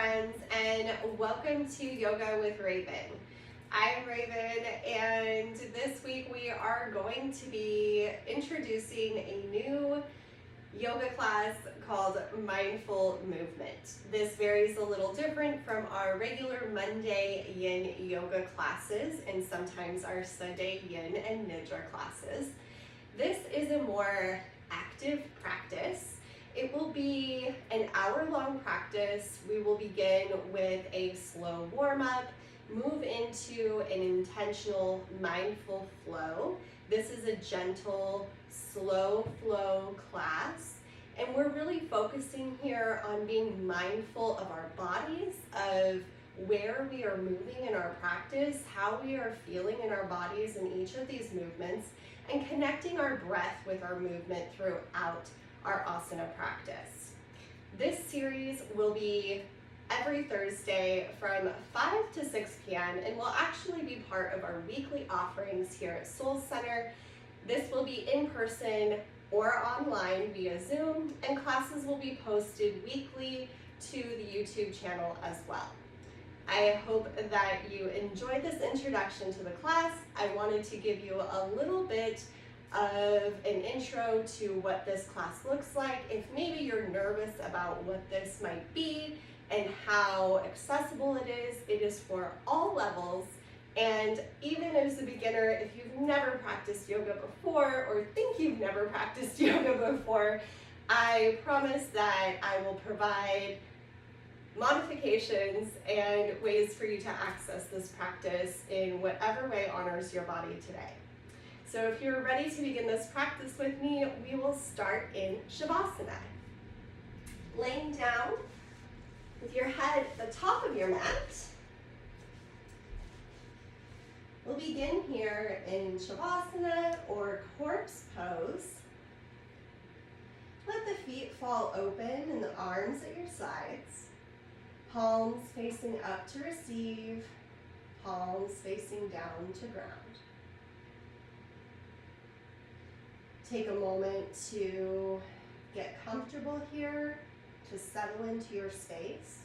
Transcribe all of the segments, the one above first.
friends, and welcome to Yoga with Raven. I'm Raven, and this week we are going to be introducing a new yoga class called Mindful Movement. This varies a little different from our regular Monday Yin Yoga classes and sometimes our Sunday Yin and Nidra classes. This is a more active practice. It will be an hour-long practice. We will begin with a slow warm-up, move into an intentional mindful flow. This is a gentle, slow flow class, and we're really focusing here on being mindful of our bodies, of where we are moving in our practice, how we are feeling in our bodies in each of these movements, and connecting our breath with our movement throughout our asana practice. This series will be every Thursday from 5 to 6 p.m. and will actually be part of our weekly offerings here at Soul Center. This will be in person or online via Zoom, and classes will be posted weekly to the YouTube channel as well. I hope that you enjoyed this introduction to the class. I wanted to give you a little bit of an intro to what this class looks like. If maybe you're nervous about what this might be and how accessible it is for all levels. And even as a beginner, if you've never practiced yoga before or think you've never practiced yoga before, I promise that I will provide modifications and ways for you to access this practice in whatever way honors your body today. So if you're ready to begin this practice with me, we will start in Shavasana. Laying down with your head at the top of your mat. We'll begin here in Shavasana or corpse pose. Let the feet fall open and the arms at your sides. Palms facing up to receive, palms facing down to ground. Take a moment to get comfortable here, to settle into your space.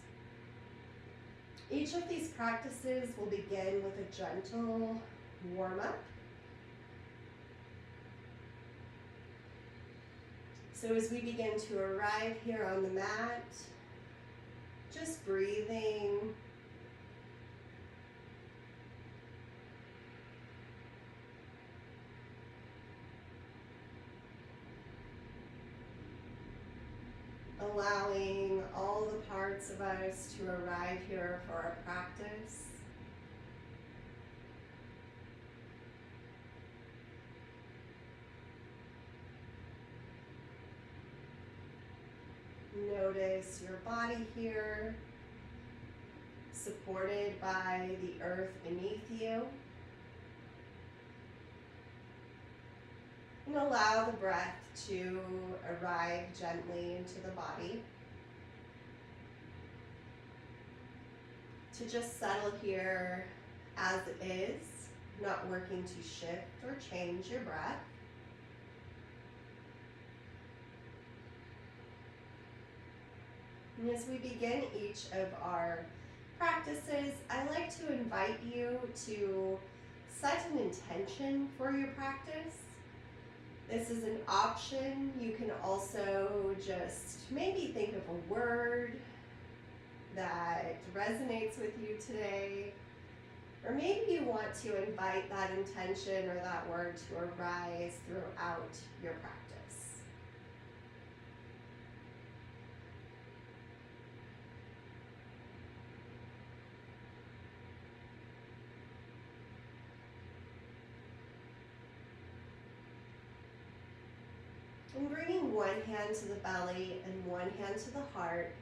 Each of these practices will begin with a gentle warm-up. So as we begin to arrive here on the mat, just breathing. Allowing all the parts of us to arrive here for our practice. Notice your body here, supported by the earth beneath you. And allow the breath to arrive gently into the body. To just settle here as it is, not working to shift or change your breath. And as we begin each of our practices, I like to invite you to set an intention for your practice. This is an option. You can also just maybe think of a word that resonates with you today. Or maybe you want to invite that intention or that word to arise throughout your practice. And bringing one hand to the belly and one hand to the heart,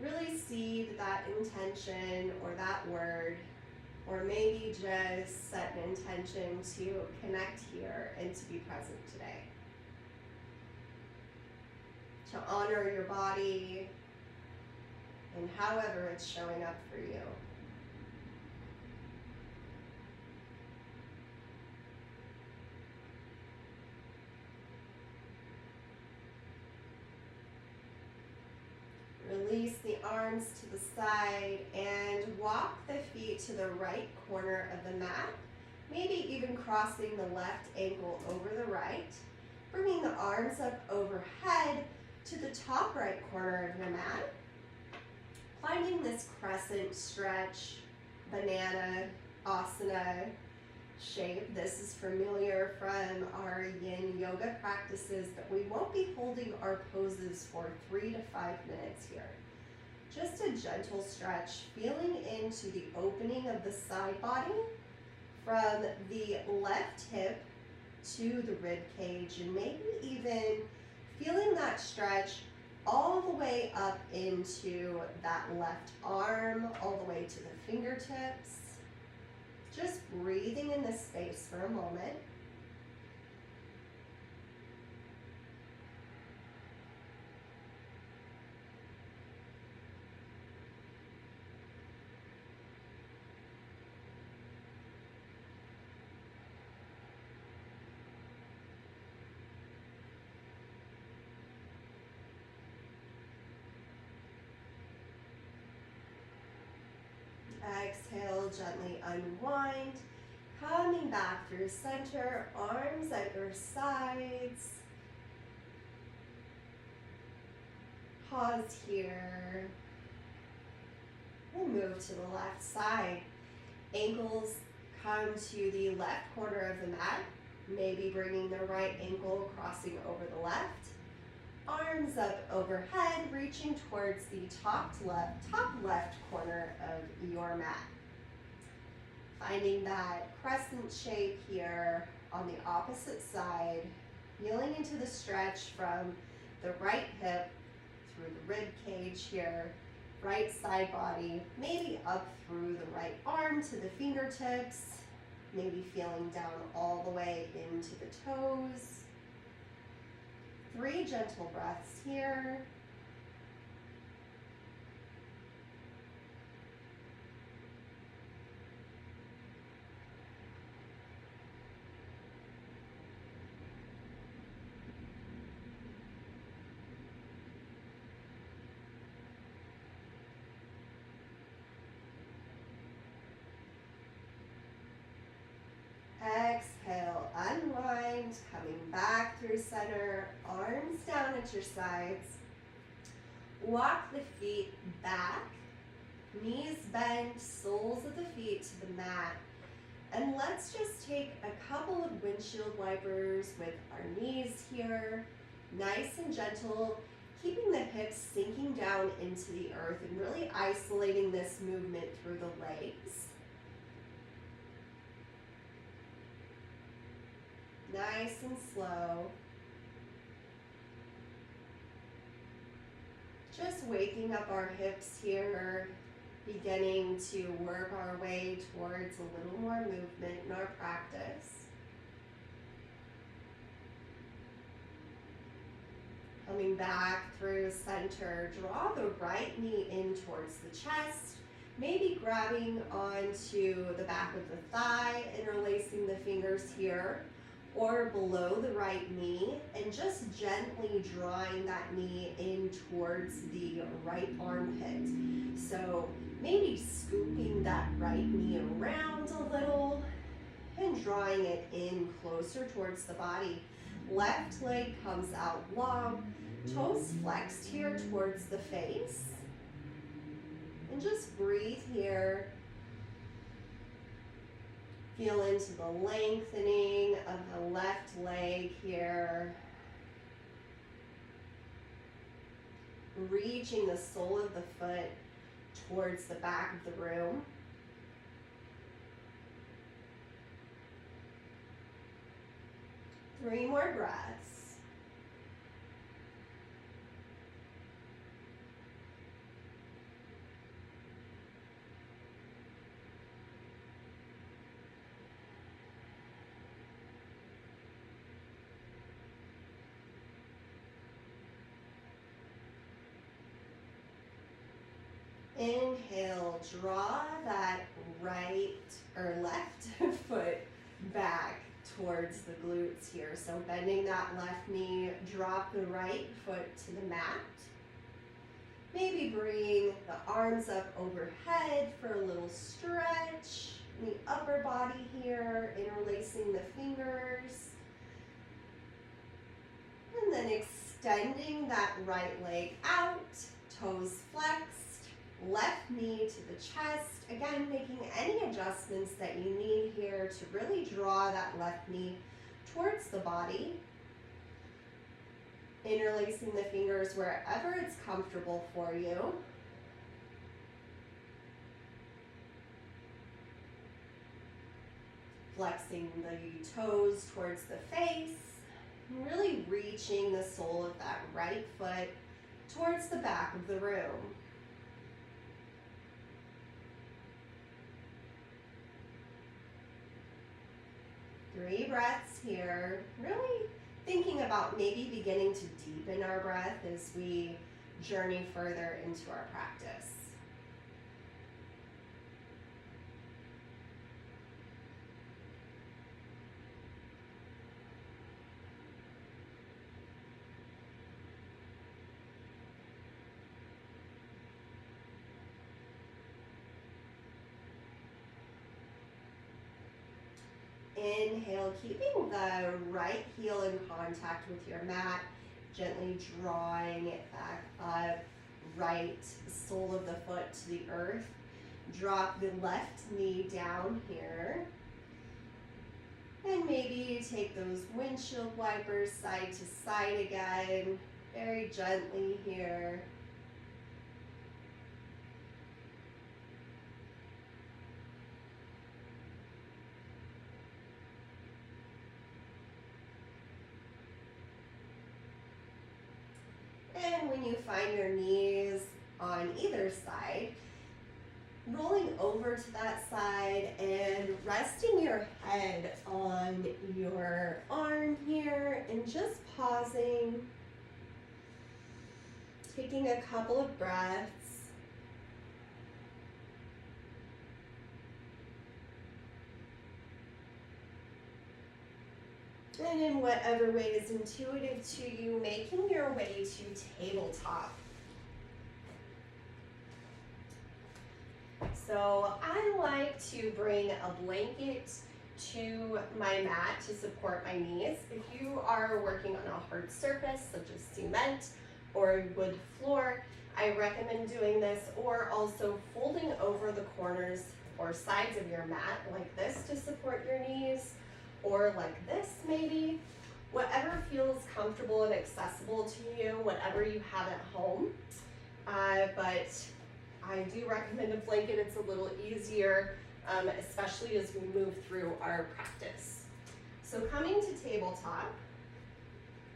really seed that intention or that word, or maybe just set an intention to connect here and to be present today. To honor your body and however it's showing up for you. arms to the side and walk the feet to the right corner of the mat. Maybe even crossing the left ankle over the right. Bringing the arms up overhead to the top right corner of your mat. Finding this crescent stretch, banana, asana shape. This is familiar from our Yin Yoga practices, but we won't be holding our poses for 3 to 5 minutes here. Just a gentle stretch, feeling into the opening of the side body from the left hip to the rib cage, and maybe even feeling that stretch all the way up into that left arm, all the way to the fingertips. Just breathing in this space for a moment. Exhale, gently unwind. Coming back through center, arms at your sides. Pause here. And move to the left side. Ankles come to the left corner of the mat. Maybe bringing the right ankle crossing over the left. Arms up overhead, reaching towards the top left corner of your mat. Finding that crescent shape here on the opposite side, feeling into the stretch from the right hip through the rib cage here, right side body, maybe up through the right arm to the fingertips, maybe feeling down all the way into the toes. 3 gentle breaths here. Exhale, unwind, coming back through center, arms down at your sides. Walk the feet back, knees bent, soles of the feet to the mat. And let's just take a couple of windshield wipers with our knees here, nice and gentle, keeping the hips sinking down into the earth and really isolating this movement through the legs. Nice and slow. Just waking up our hips here, beginning to work our way towards a little more movement in our practice. Coming back through center, draw the right knee in towards the chest, maybe grabbing onto the back of the thigh, interlacing the fingers here, or below the right knee, and just gently drawing that knee in towards the right armpit. So maybe scooping that right knee around a little and drawing it in closer towards the body. Left leg comes out long, toes flexed here towards the face. And just breathe here. Feel into the lengthening of the left leg here. Reaching the sole of the foot towards the back of the room. Three more breaths. Inhale, draw that right or left foot back towards the glutes here. So bending that left knee, drop the right foot to the mat. Maybe maybe bring the arms up overhead for a little stretch in the upper body here, interlacing the fingers. And then extending that right leg out, toes flexed, left knee to the chest. Again, making any adjustments that you need here to really draw that left knee towards the body. Interlacing the fingers wherever it's comfortable for you. Flexing the toes towards the face. Really reaching the sole of that right foot towards the back of the room. Three breaths here. Really thinking about maybe beginning to deepen our breath as we journey further into our practice. Inhale, keeping the right heel in contact with your mat, gently drawing it back up, right sole of the foot to the earth. Drop the left knee down here. And maybe take those windshield wipers side to side again, very gently here. And when you find your knees on either side, rolling over to that side and resting your head on your arm here and just pausing, taking a couple of breaths. And in whatever way is intuitive to you, making your way to tabletop. So I like to bring a blanket to my mat to support my knees. If you are working on a hard surface, such as cement or wood floor, I recommend doing this, or also folding over the corners or sides of your mat like this to support your knees, or like this maybe, whatever feels comfortable and accessible to you, whatever you have at home. But I do recommend a blanket. It's a little easier, especially as we move through our practice. So coming to tabletop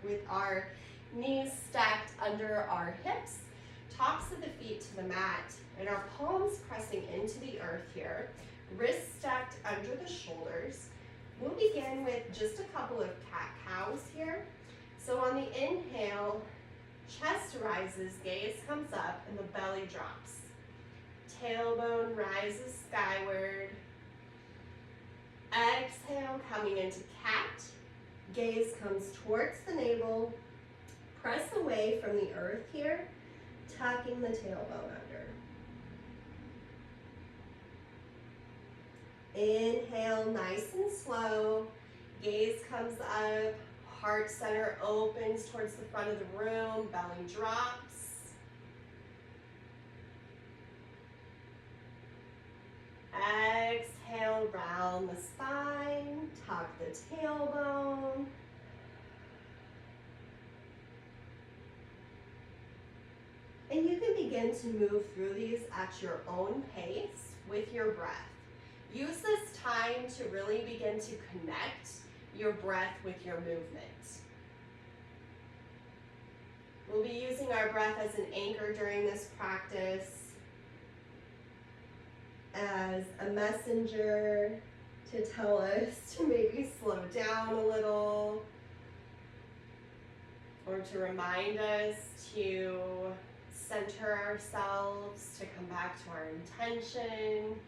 with our knees stacked under our hips, tops of the feet to the mat, and our palms pressing into the earth here, wrists stacked under the shoulders. We'll begin with just a couple of cat-cows here. So on the inhale, chest rises, gaze comes up, and the belly drops. Tailbone rises skyward. Exhale, coming into cat. Gaze comes towards the navel. Press away from the earth here, tucking the tailbone under. Inhale, nice and slow. Gaze comes up, heart center opens towards the front of the room, belly drops. Exhale, round the spine, tuck the tailbone. And you can begin to move through these at your own pace with your breath. Use this time to really begin to connect your breath with your movement. We'll be using our breath as an anchor during this practice, as a messenger to tell us to maybe slow down a little, or to remind us to center ourselves, to come back to our intention.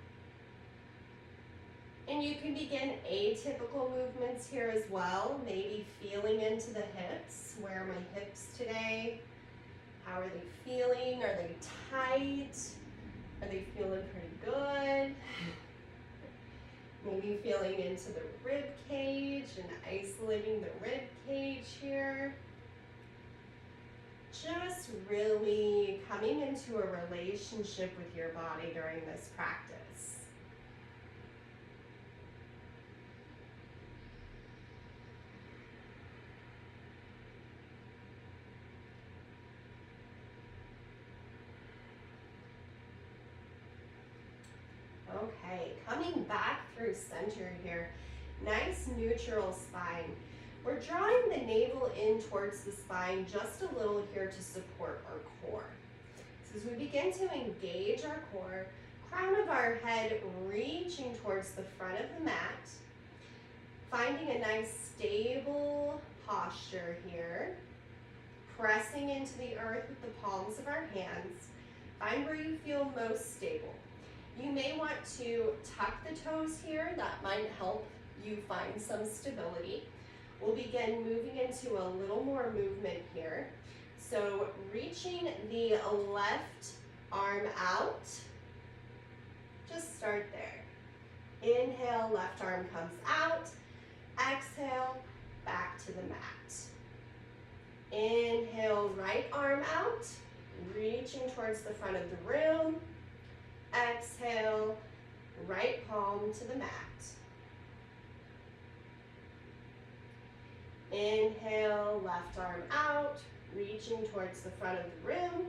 And you can begin atypical movements here as well, maybe feeling into the hips. Where are my hips today? How are they feeling? Are they tight? Are they feeling pretty good? Maybe feeling into the rib cage and isolating the rib cage here. Just really coming into a relationship with your body during this practice. Okay, coming back through center here. Nice neutral spine. We're drawing the navel in towards the spine just a little here to support our core. So as we begin to engage our core, crown of our head reaching towards the front of the mat, finding a nice stable posture here, pressing into the earth with the palms of our hands. Find where you feel most stable. You may want to tuck the toes here. That might help you find some stability. We'll begin moving into a little more movement here. So reaching the left arm out. Just start there. Inhale, left arm comes out. Exhale, back to the mat. Inhale, right arm out. Reaching towards the front of the room. Exhale, right palm to the mat. Inhale, left arm out, reaching towards the front of the room.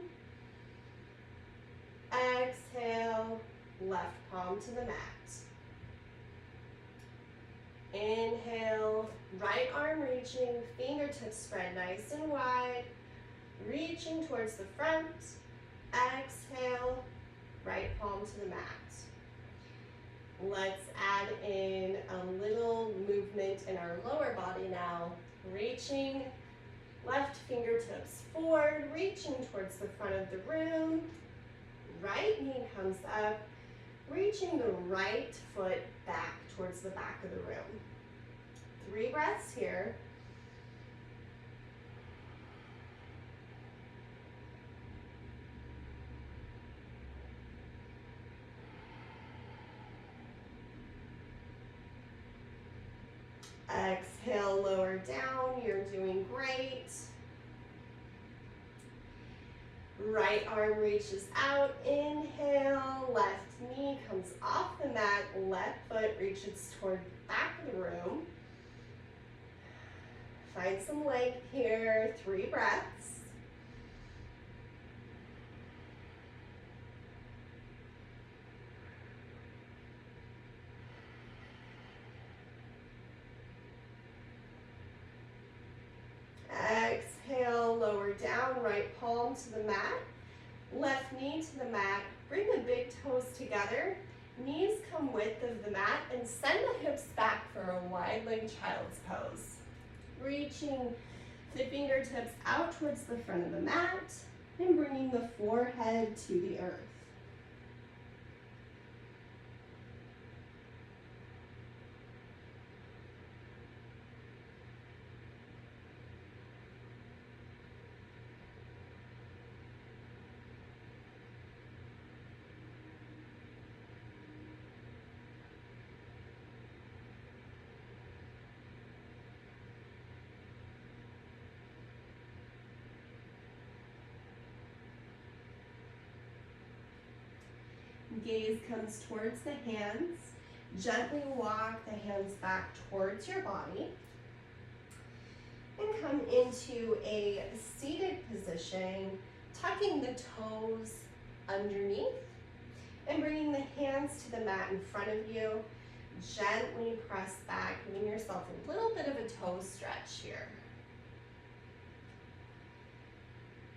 Exhale, left palm to the mat. Inhale, right arm reaching, fingertips spread nice and wide, reaching towards the front. Exhale, right palm to the mat. Let's add in a little movement in our lower body now. Reaching left fingertips forward, reaching towards the front of the room. Right knee comes up, reaching the right foot back towards the back of the room. 3 breaths here. Exhale, lower down, you're doing great. Right arm reaches out, inhale, left knee comes off the mat, left foot reaches toward the back of the room. Find some length here, 3 breaths. Exhale, lower down, right palm to the mat, left knee to the mat. Bring the big toes together, knees come width of the mat, and send the hips back for a wide leg child's pose. Reaching the fingertips out towards the front of the mat and bringing the forehead to the earth. Gaze comes towards the hands. Gently walk the hands back towards your body. And come into a seated position, tucking the toes underneath and bringing the hands to the mat in front of you. Gently press back, giving yourself a little bit of a toe stretch here.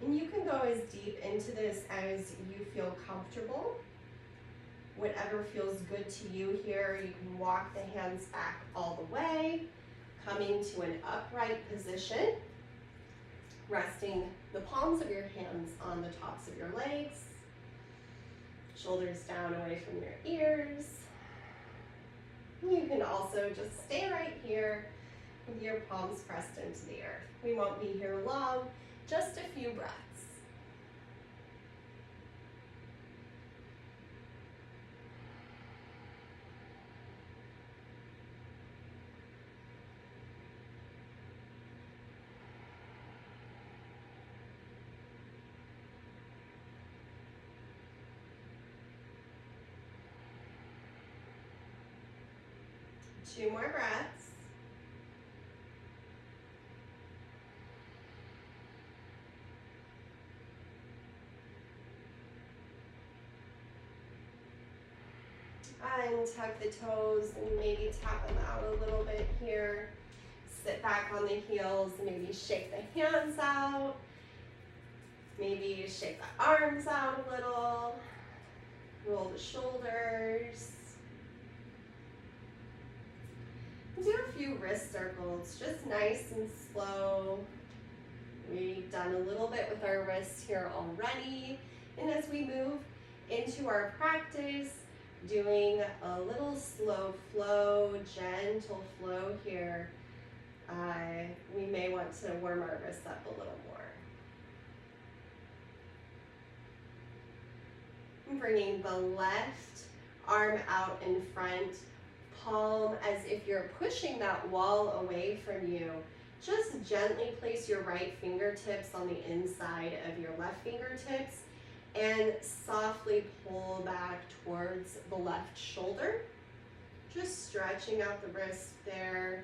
And you can go as deep into this as you feel comfortable. Whatever feels good to you here, you can walk the hands back all the way, coming to an upright position, resting the palms of your hands on the tops of your legs, shoulders down away from your ears. You can also just stay right here with your palms pressed into the earth. We won't be here long, just a few breaths. 2 more breaths. Untuck the toes and maybe tap them out a little bit here. Sit back on the heels, maybe shake the hands out. Maybe shake the arms out a little. Roll the shoulders. Do a few wrist circles, just nice and slow. We've done a little bit with our wrists here already. And as we move into our practice, doing a little slow flow, gentle flow here, we may want to warm our wrists up a little more. I'm bringing the left arm out in front, palm as if you're pushing that wall away from you. Just gently place your right fingertips on the inside of your left fingertips and softly pull back towards the left shoulder. Just stretching out the wrist there.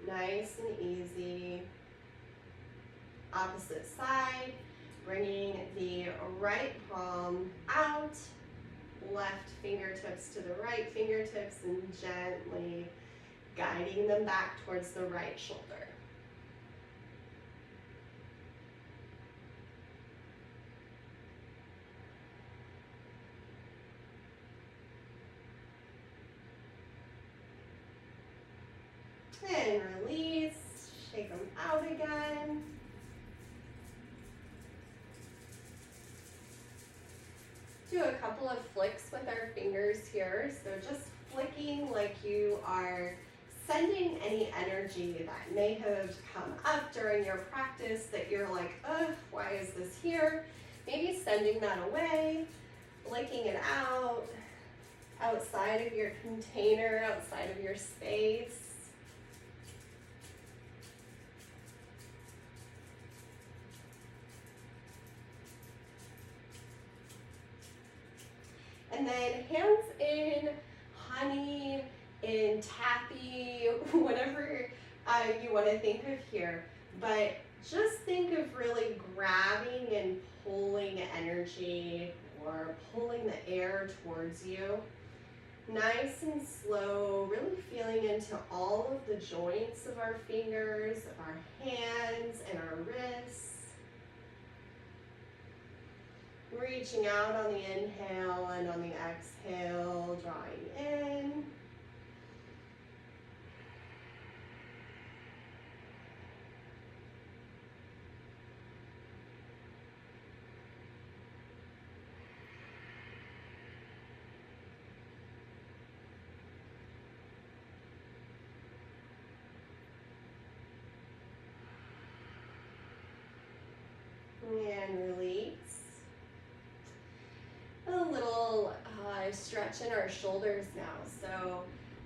Nice and easy. Opposite side, bringing the right palm out, left fingertips to the right fingertips, and gently guiding them back towards the right shoulder. And release, shake them out again. Do a couple of flicks with our fingers here. So just flicking like you are sending any energy that may have come up during your practice that you're like, ugh, why is this here? Maybe sending that away, flicking it out, outside of your container, outside of your space. And then hands in honey, in tappy, whatever you want to think of here. But just think of really grabbing and pulling energy or pulling the air towards you. Nice and slow, really feeling into all of the joints of our fingers, of our hands and our wrists. Reaching out on the inhale and on the exhale, drawing in. And release. A little stretch in our shoulders now. So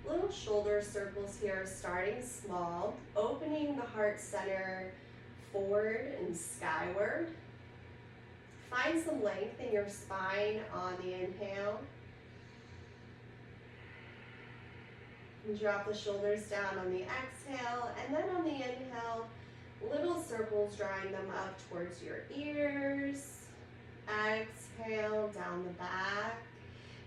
little shoulder circles here, starting small, opening the heart center forward and skyward. Find some length in your spine on the inhale. And drop the shoulders down on the exhale, and then on the inhale, little circles drawing them up towards your ears. Exhale down the back.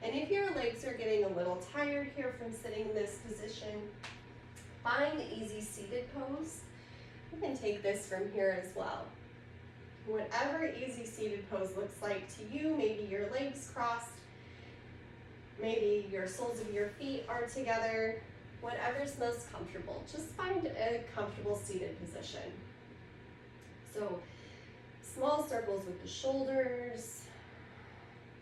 And if your legs are getting a little tired here from sitting in this position, find the easy seated pose. You can take this from here as well. Whatever easy seated pose looks like to you, maybe your legs crossed, maybe your soles of your feet are together, whatever's most comfortable. Just find a comfortable seated position. So small circles with the shoulders,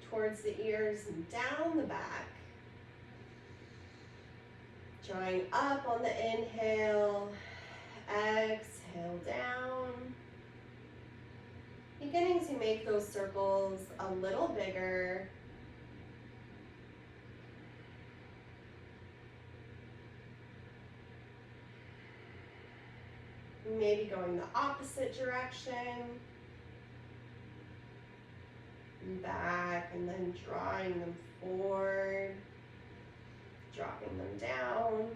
towards the ears and down the back. Drawing up on the inhale, exhale down. Beginning to make those circles a little bigger. Maybe going the opposite direction. and back, and then drawing them forward, dropping them down.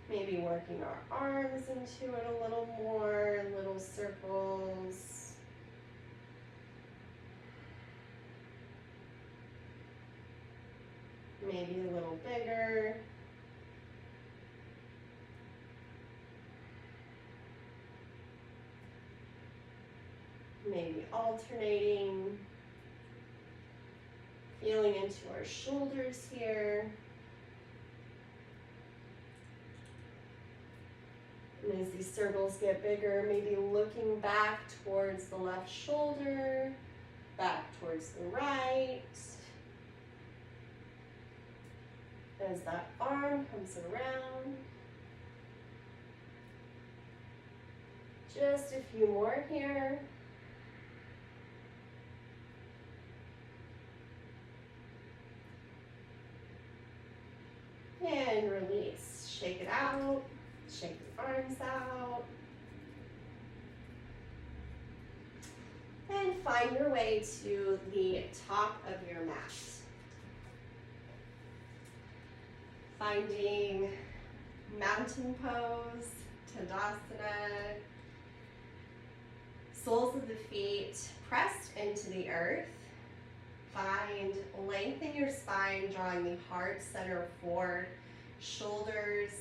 Maybe working our arms into it a little more, little circles. Maybe a little bigger. Maybe alternating. Feeling into our shoulders here. And as these circles get bigger, maybe looking back towards the left shoulder, back towards the right. As that arm comes around. Just a few more here. And release. Shake it out. Shake the arms out. And find your way to the top of your mat. Finding mountain pose, Tadasana. Soles of the feet pressed into the earth. Find length in your spine, drawing the heart center forward. Shoulders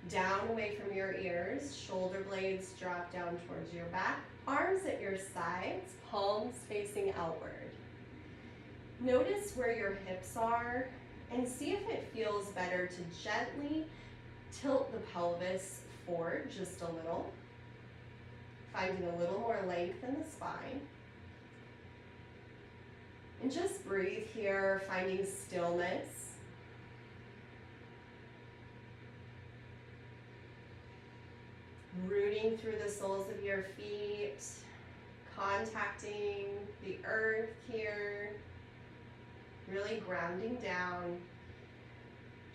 down away from your ears. Shoulder blades drop down towards your back. Arms at your sides, palms facing outward. Notice where your hips are and see if it feels better to gently tilt the pelvis forward just a little. Finding a little more length in the spine. And just breathe here, finding stillness. Rooting through the soles of your feet, contacting the earth here, really grounding down,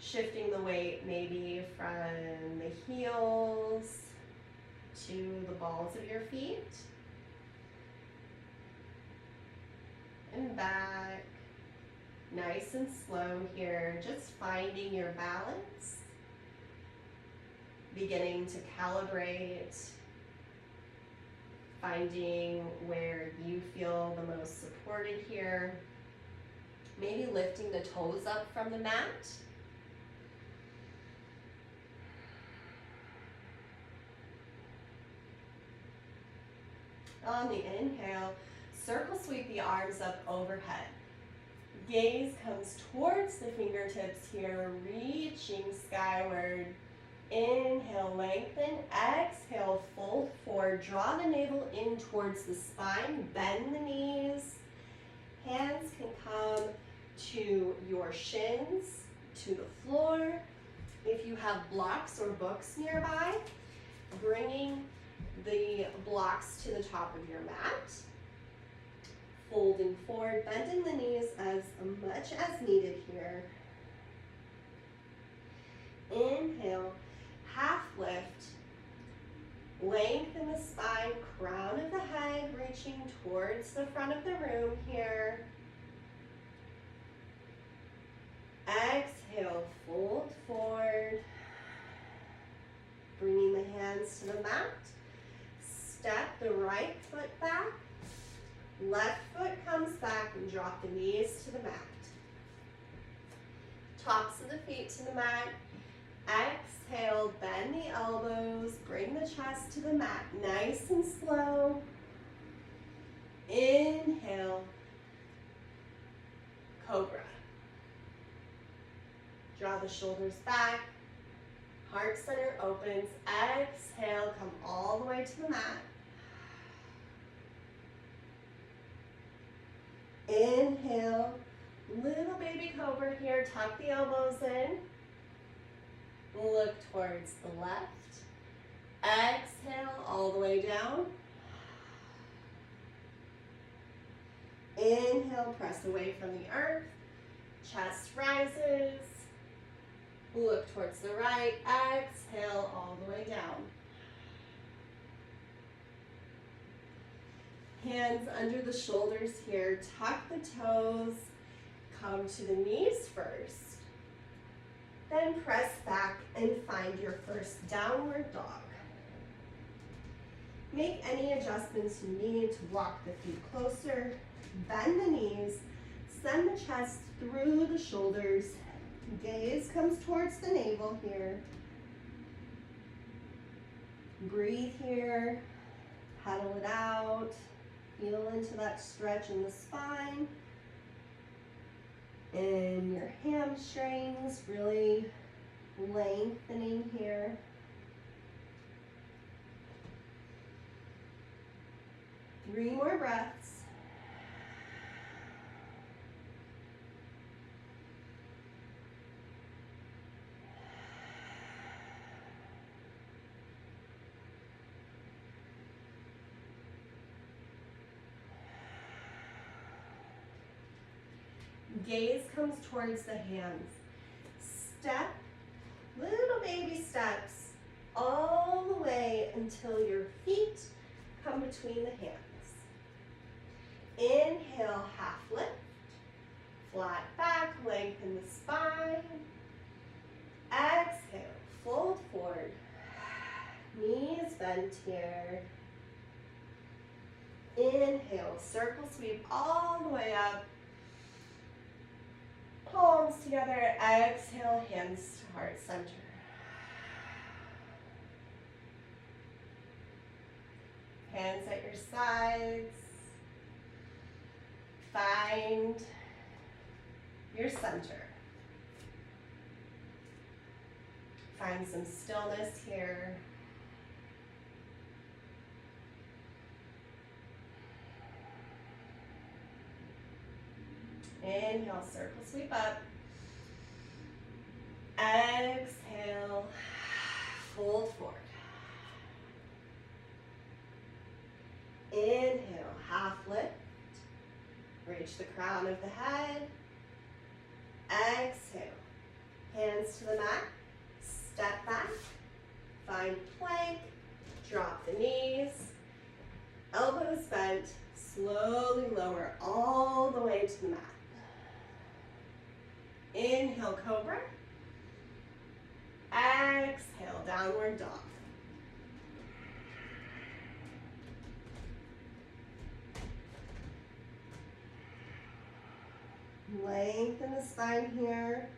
shifting the weight maybe from the heels to the balls of your feet. And back, nice and slow here, just finding your balance, beginning to calibrate, finding where you feel the most supported here, maybe lifting the toes up from the mat. On the inhale, circle sweep the arms up overhead. Gaze comes towards the fingertips here, reaching skyward. Inhale, lengthen. Exhale, fold forward. Draw the navel in towards the spine. Bend the knees. Hands can come to your shins, to the floor. If you have blocks or books nearby, bringing the blocks to the top of your mat. Folding forward, bending the knees as much as needed here. Inhale, half lift. Lengthen the spine, crown of the head reaching towards the front of the room here. Exhale, fold forward. Bringing the hands to the mat. Step the right foot back. Left foot comes back and drop the knees to the mat. Tops of the feet to the mat. Exhale, bend the elbows, bring the chest to the mat, nice and slow. Inhale, cobra. Draw the shoulders back, heart center opens. Exhale, come all the way to the mat. Inhale, little baby cobra here, tuck the elbows in. Look towards the left. Exhale all the way down. Inhale, press away from the earth. Chest rises. Look towards the right. Exhale all the way down. Hands under the shoulders here. Tuck the toes. Come to the knees first. Then press back and find your first downward dog. Make any adjustments you need to walk the feet closer. Bend the knees. Send the chest through the shoulders. Gaze comes towards the navel here. Breathe here. Pedal it out. Feel into that stretch in the spine. And your hamstrings really lengthening here. Three more breaths. Gaze comes towards the hands. Step, little baby steps, all the way until your feet come between the hands. Inhale, half lift, flat back, lengthen the spine. Exhale, fold forward, knees bent here. Inhale, circle sweep all the way up. Palms together, exhale, hands to heart center. Hands at your sides. Find your center. Find some stillness here. Inhale, circle sweep up. Exhale, fold forward. Inhale, half lift. Reach the crown of the head. Exhale, hands to the mat. Step back. Find plank. Drop the knees. Elbows bent. Slowly lower all the way to the mat. Inhale, cobra. Exhale, downward dog. Lengthen the spine here.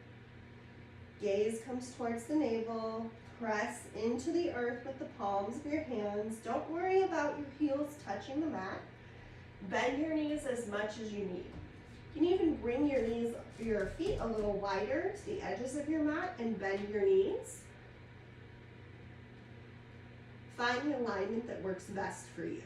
Gaze comes towards the navel. Press into the earth with the palms of your hands. Don't worry about your heels touching the mat. Bend your knees as much as you need. You can even bring your feet a little wider to the edges of your mat and bend your knees. Find the alignment that works best for you.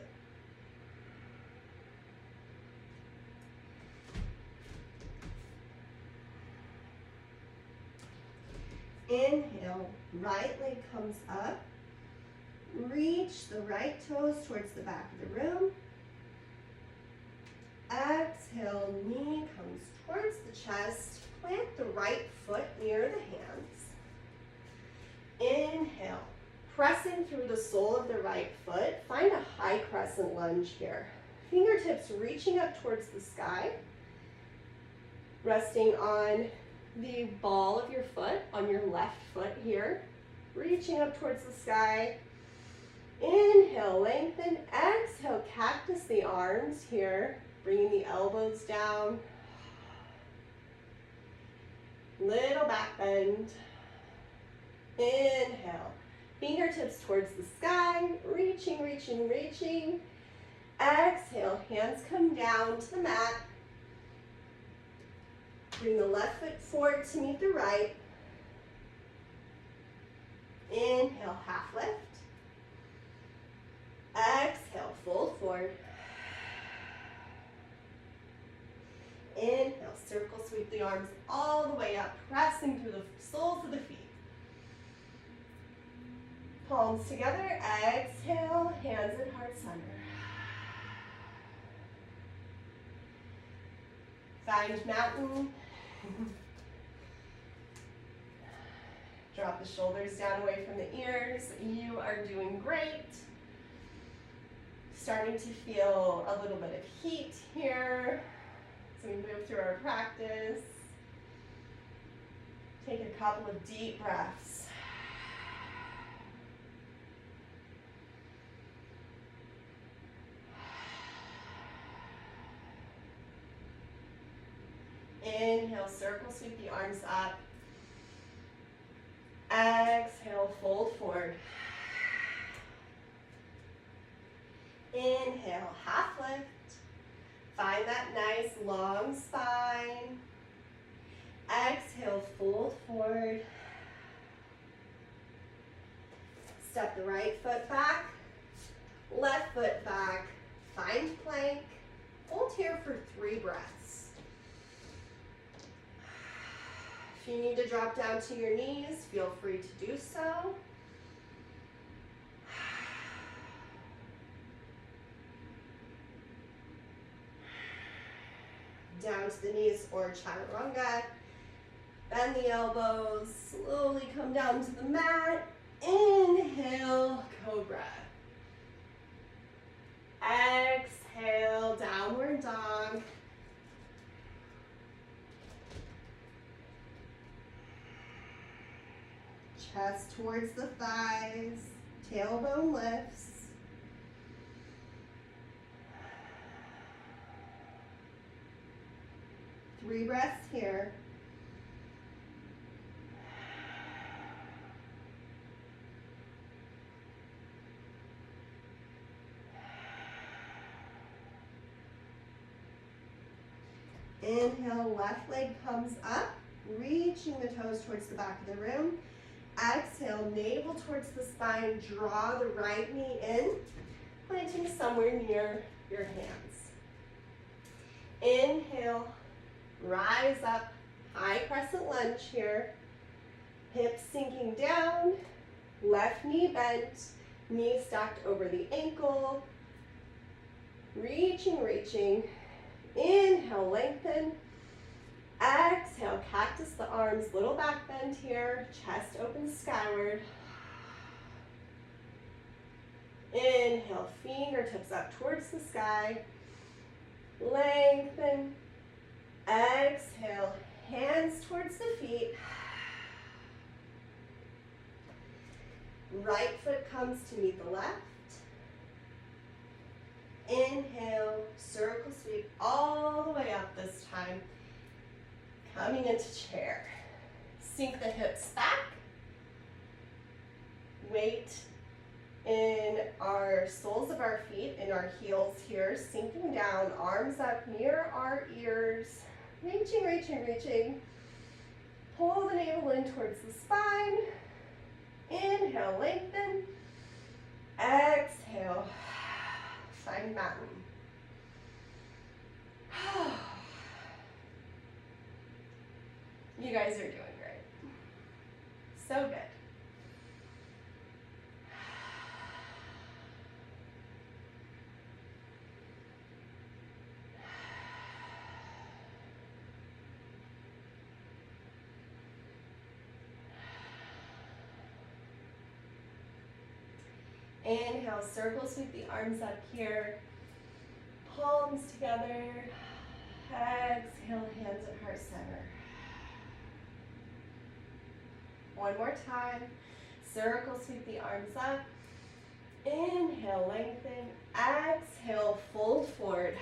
Inhale, right leg comes up. Reach the right toes towards the back of the room. Exhale, knee comes towards the chest. Plant the right foot near the hands. Inhale, pressing through the sole of the right foot. Find a high crescent lunge here. Fingertips reaching up towards the sky. Resting on the ball of your foot, on your left foot here. Reaching up towards the sky. Inhale, lengthen. Exhale, cactus the arms here. Bringing the elbows down. Little back bend. Inhale. Fingertips towards the sky. Reaching, reaching, reaching. Exhale, hands come down to the mat. Bring the left foot forward to meet the right. Inhale, half lift. Exhale, fold forward. Inhale, circle sweep the arms all the way up, pressing through the soles of the feet. Palms together, exhale, hands at heart center. Find mountain. Drop the shoulders down away from the ears. You are doing great. starting to feel a little bit of heat here as we move through our practice. Take a couple of deep breaths. Inhale, circle sweep the arms up. Exhale, fold forward. Inhale, half lift. Find that nice long spine. Exhale, fold forward. Step the right foot back, left foot back. Find plank. Hold here for 3 breaths. If you need to drop down to your knees, feel free to do so. Down to the knees or chaturanga. Bend the elbows, slowly come down to the mat. Inhale, cobra. Exhale, downward dog. Chest towards the thighs, tailbone lifts. Three breaths here. Inhale, left leg comes up, reaching the toes towards the back of the room. Exhale, navel towards the spine, draw the right knee in, planting somewhere near your hands. Inhale, rise up, high crescent lunge here. Hips sinking down, left knee bent, knee stacked over the ankle. Reaching, reaching. Inhale, lengthen. Exhale, cactus the arms, little back bend here, chest open skyward. Inhale, fingertips up towards the sky. Lengthen. Exhale, hands towards the feet. Right foot comes to meet the left. Inhale, circle sweep all the way up this time. Coming into chair. Sink the hips back. Weight in our soles of our feet, in our heels here, sinking down, arms up near our ears. Reaching, reaching, reaching. Pull the navel in towards the spine. Inhale, lengthen. Exhale, find mountain. You guys are doing great. So good. Inhale, circle sweep the arms up here. Palms together. Exhale, hands at heart center. One more time. Circle sweep the arms up. Inhale, lengthen. Exhale, fold forward.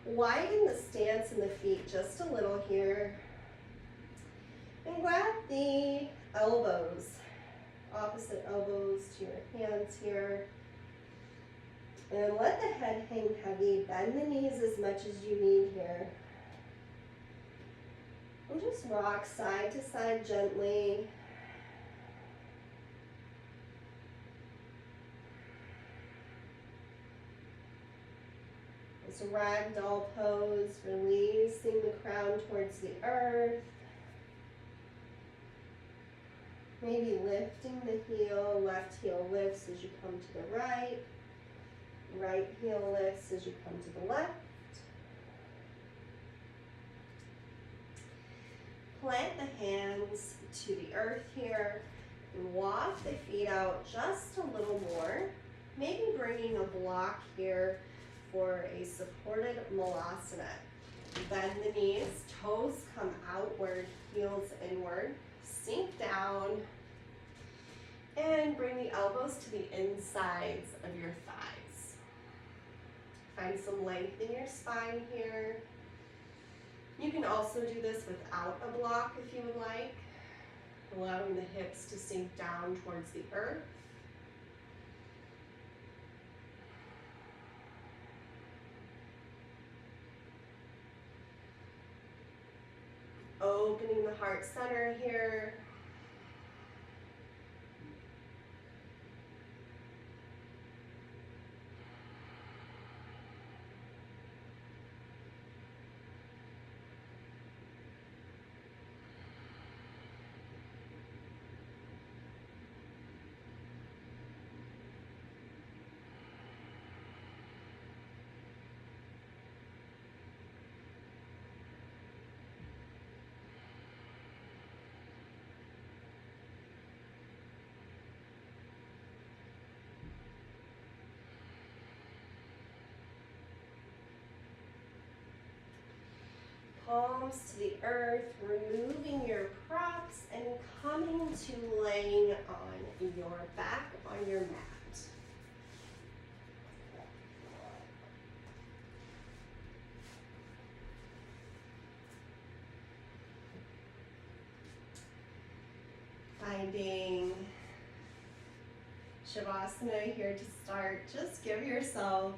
Widen the stance in the feet just a little here. And grab the elbows, opposite elbows to your hands here. And let the head hang heavy. Bend the knees as much as you need here. And just rock side to side gently. This ragdoll pose, releasing the crown towards the earth. Maybe lifting the heel, left heel lifts as you come to the right. Right heel lifts as you come to the left. Plant the hands to the earth here and walk the feet out just a little more. Maybe bringing a block here for a supported malasana. Bend the knees, toes come outward, heels inward, sink down, and bring the elbows to the insides of your thighs. Find some length in your spine here. You can also do this without a block if you would like, allowing the hips to sink down towards the earth. Opening the heart center here. Palms to the earth, removing your props and coming to laying on your back on your mat. Finding Shavasana here to start. Just give yourself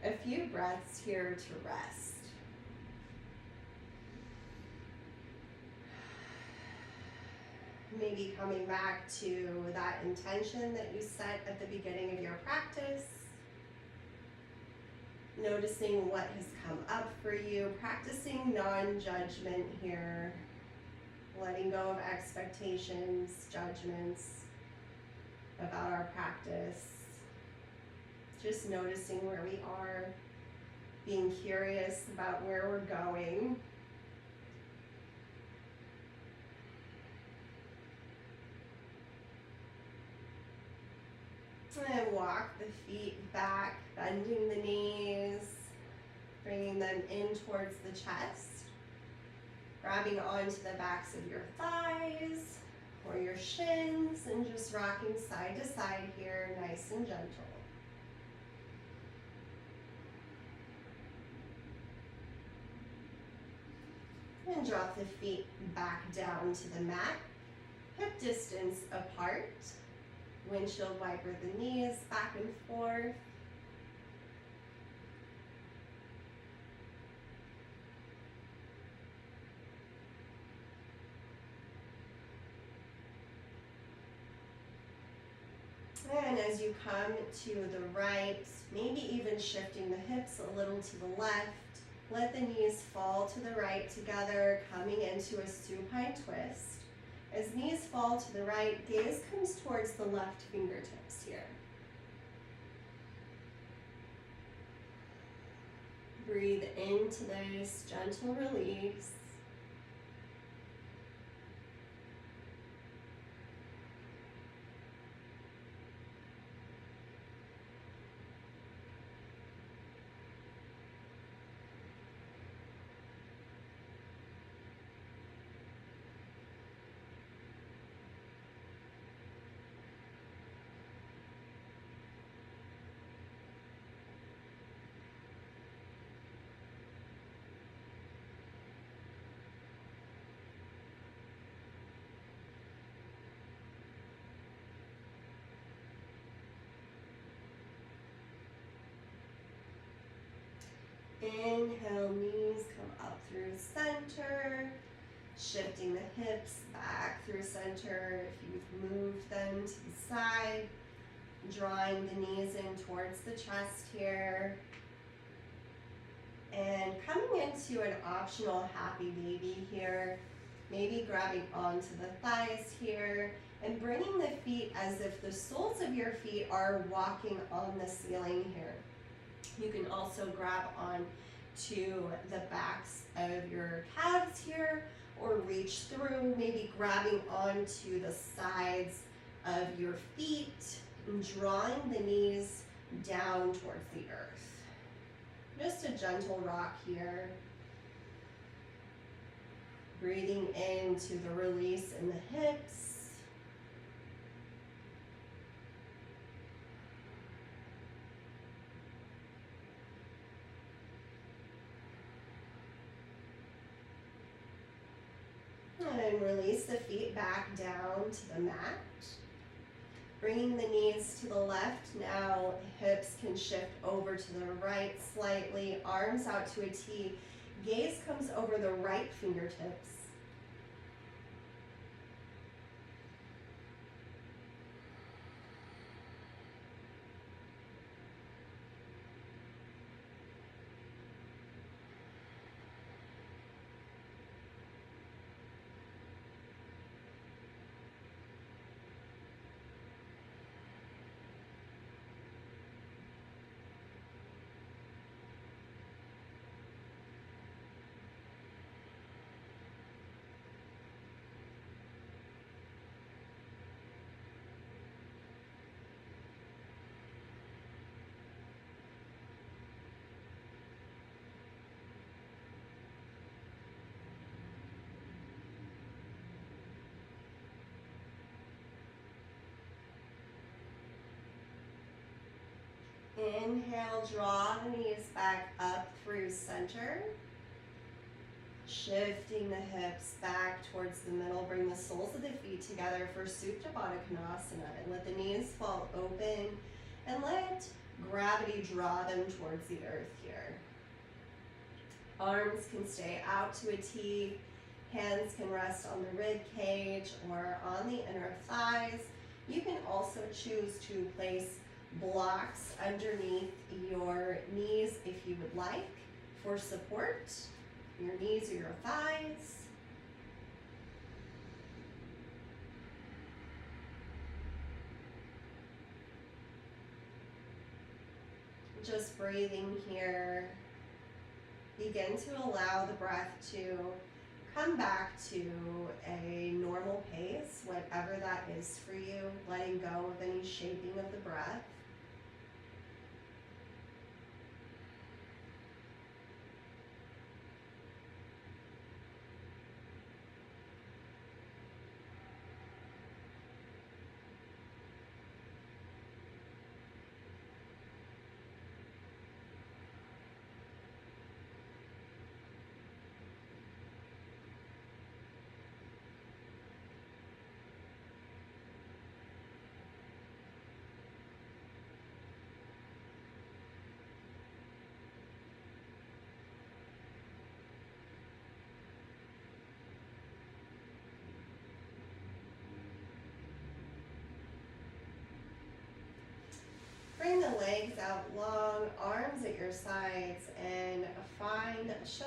a few breaths here to rest. Maybe coming back to that intention that you set at the beginning of your practice. Noticing what has come up for you, practicing non-judgment here, letting go of expectations, judgments about our practice. Just noticing where we are, being curious about where we're going. And walk the feet back, bending the knees, bringing them in towards the chest, grabbing onto the backs of your thighs or your shins, and just rocking side to side here, nice and gentle. And drop the feet back down to the mat, hip distance apart. Windshield wiper the knees back and forth. And as you come to the right, maybe even shifting the hips a little to the left, let the knees fall to the right together, coming into a supine twist. As knees fall to the right, gaze comes towards the left fingertips here. Breathe into this gentle release. Inhale, knees come up through center, shifting the hips back through center. If you've moved them to the side, drawing the knees in towards the chest here. And coming into an optional happy baby here, maybe grabbing onto the thighs here and bringing the feet as if the soles of your feet are walking on the ceiling here. You can also grab on to the backs of your calves here or reach through, maybe grabbing onto the sides of your feet and drawing the knees down towards the earth. Just a gentle rock here. Breathing into the release in the hips. And release the feet back down to the mat. Bringing the knees to the left. Now hips can shift over to the right slightly. Arms out to a T. Gaze comes over the right fingertips. Inhale, draw the knees back up through center. Shifting the hips back towards the middle. Bring the soles of the feet together for Supta Baddha Konasana. And let the knees fall open. And let gravity draw them towards the earth here. Arms can stay out to a T. Hands can rest on the rib cage or on the inner thighs. You can also choose to place blocks underneath your knees if you would like for support, your knees or your thighs. Just breathing here. Begin to allow the breath to come back to a normal pace, whatever that is for you, letting go of any shaping of the breath. Bring the legs out long, arms at your sides, and find Shavasana.